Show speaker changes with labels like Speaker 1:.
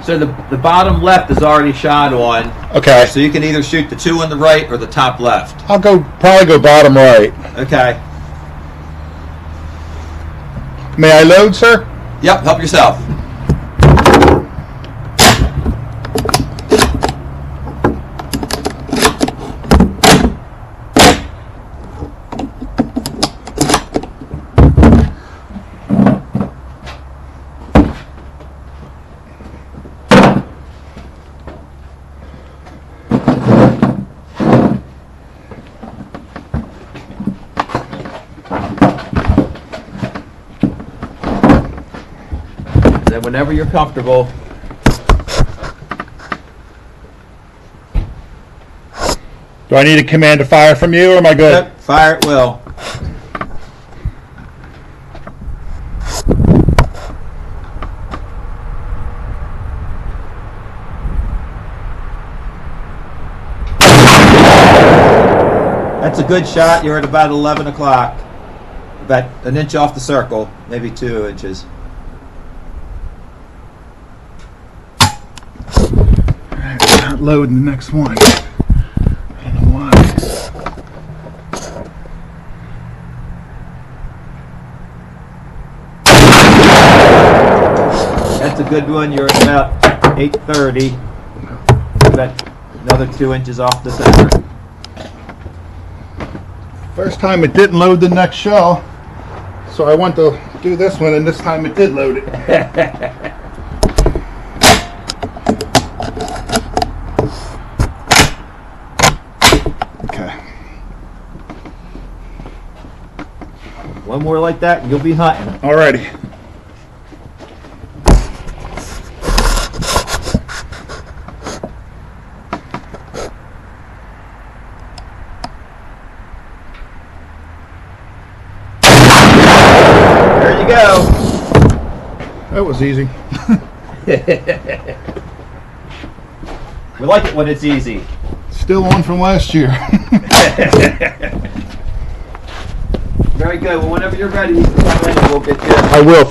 Speaker 1: So the bottom left is already shot on.
Speaker 2: Okay.
Speaker 1: So you can either shoot the 2 on the right or the top left.
Speaker 2: I'll probably go bottom right.
Speaker 1: Okay.
Speaker 2: May I load, sir?
Speaker 1: Yep, help yourself. Then whenever you're comfortable,
Speaker 2: Do I need a command to fire from you, or am I good?
Speaker 1: yep, fire at will. That's a good shot. You're at about 11 o'clock. About an inch off the circle, maybe 2 inches.
Speaker 2: Not loading the next one. I don't know why.
Speaker 1: That's a good one. You're at about 8:30. About another 2 inches off the center.
Speaker 2: First time it didn't load the next shell, so I went to do this one, and this time it did load it. Okay.
Speaker 1: One more like that and you'll be hunting.
Speaker 2: Alrighty.
Speaker 1: There you go.
Speaker 2: That was easy.
Speaker 1: We like it when it's easy.
Speaker 2: Still one from last year.
Speaker 1: Very good. Well, whenever you're ready, you can come in and we'll get you.
Speaker 2: I will.